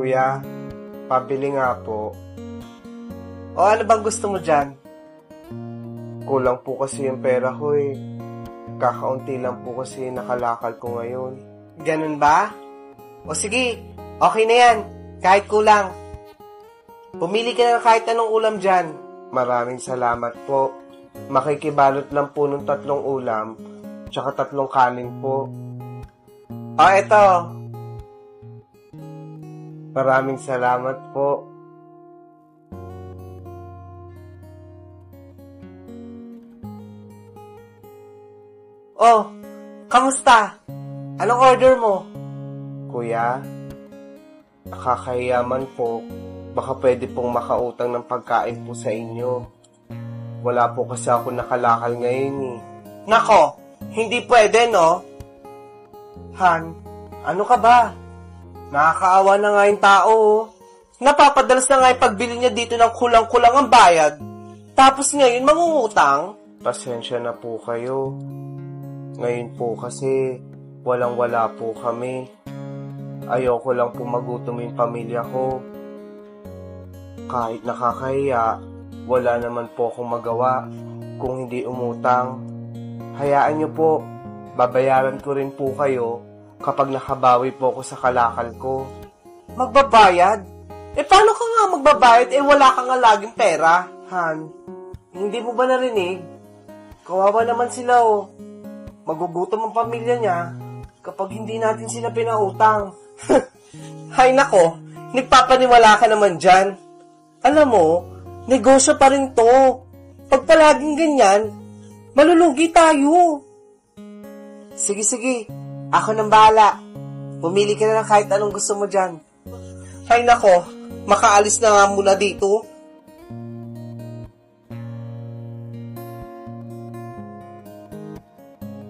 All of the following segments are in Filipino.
Kuya, pabili nga po. O ano bang gusto mo dyan? Kulang po kasi yung pera ko eh. Kakaunti lang po kasi nakalakal ko ngayon. Ganun ba? O sige, okay na yan. Kahit kulang. Pumili ka na kahit anong ulam dyan. Maraming salamat po. Makikibalot lang po ng 3 ulam, tsaka 3 kanin po. Eto. Maraming salamat po. Oh, kamusta? Anong order mo? Kuya, nakakahiyaman po. Baka pwede pong makautang ng pagkain po sa inyo. Wala po kasi ako nakalakal ngayon eh. Nako, hindi pwede no? Han, ano ka ba? Nakakaawa na nga yung tao. Napapadalas na nga yung pagbili niya dito ng kulang-kulang ang bayad. Tapos ngayon mangungutang? Pasensya na po kayo. Ngayon po kasi walang-wala po kami. Ayoko lang po magutom yung pamilya ko. Kahit nakakahiya, wala naman po akong magawa kung hindi umutang. Hayaan niyo po, babayaran ko rin po kayo kapag nakabawi po ako sa kalakal ko. Magbabayad? Paano ka nga magbabayad wala ka nga laging pera? Han, hindi mo ba narinig? Kawawa naman sila Magugutom ang pamilya niya kapag hindi natin sila pinautang. Hay nako, nagpapaniwala ka naman dyan. Alam mo, negosyo pa rin to. Pag palaging ganyan, malulugi tayo. Sige, ako nang bahala. Pumili ka na lang kahit anong gusto mo dyan. Hay nako, makaalis na nga muna dito.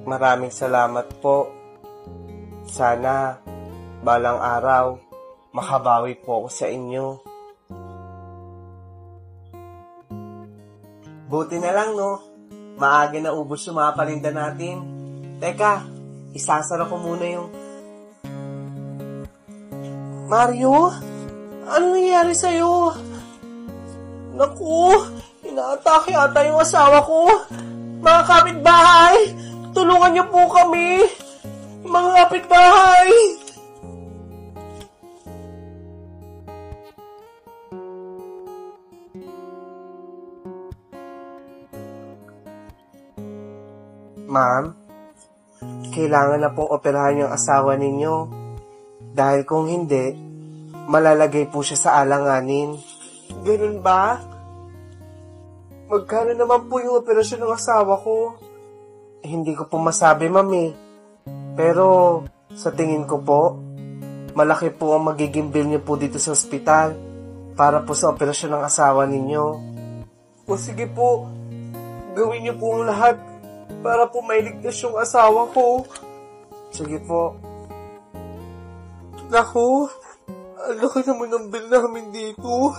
Maraming salamat po. Sana, balang araw, makabawi po ako sa inyo. Buti na lang, no? Maaga na ubos yung mga palinda natin. Teka, isasara ko muna yung... Mario? Ano nangyari sa'yo? Naku, inaatake ata yung asawa ko. Mga kapitbahay, tulungan niyo po kami. Mga kapitbahay. Ma'am, kailangan na pong operahan yung asawa ninyo. Dahil kung hindi, malalagay po siya sa alanganin. Ganun ba? Magkano naman po yung operasyon ng asawa ko? Hindi ko po masabi, ma'am. Pero, sa tingin ko po, malaki po ang magiging bill niyo po dito sa ospital para po sa operasyon ng asawa ninyo. O sige po, gawin niyo po ang lahat para po mailigtas yung asawa ko. Sige po. Naku, ang laki naman ng bill namin dito.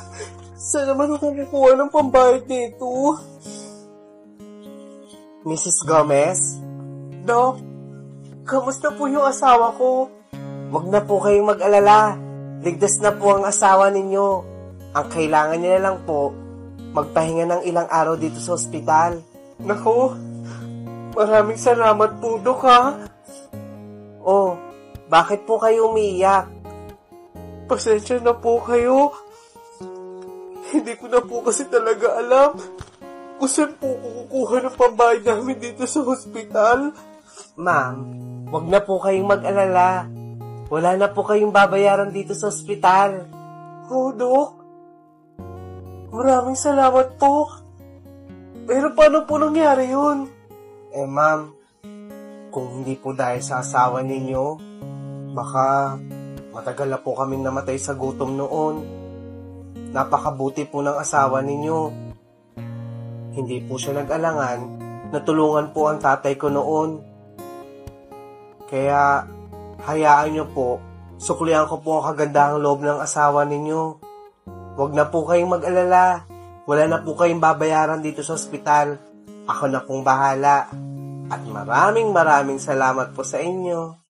Saan naman ako kukuha ng pambayad dito? Mrs. Gomez? Doc, kamusta po yung asawa ko? Wag na po kayong mag-alala. Ligtas na po ang asawa ninyo. Ang kailangan niya lang po, magpahinga ng ilang araw dito sa ospital. Naku, maraming salamat po, Doc, ha? Oh, bakit po kayo umiiyak? Pasensya na po kayo. Hindi ko na po kasi talaga alam kung saan po kukuha ng pambayad namin dito sa ospital. Ma'am, wag na po kayong mag-alala. Wala na po kayong babayaran dito sa ospital. Oh, Doc. Maraming salamat po. Pero paano po nangyari yun? Ma'am, kung hindi po dahil sa asawa ninyo, baka matagal na po kaming namatay sa gutom noon. Napakabuti po ng asawa ninyo. Hindi po siya nag-alangan na tulungan po ang tatay ko noon. Kaya, hayaan niyo po, suklihan ko po ang kagandahang loob ng asawa ninyo. Huwag na po kayong mag-alala. Wala na po kayong babayaran dito sa ospital. Ako na pong bahala. At maraming salamat po sa inyo.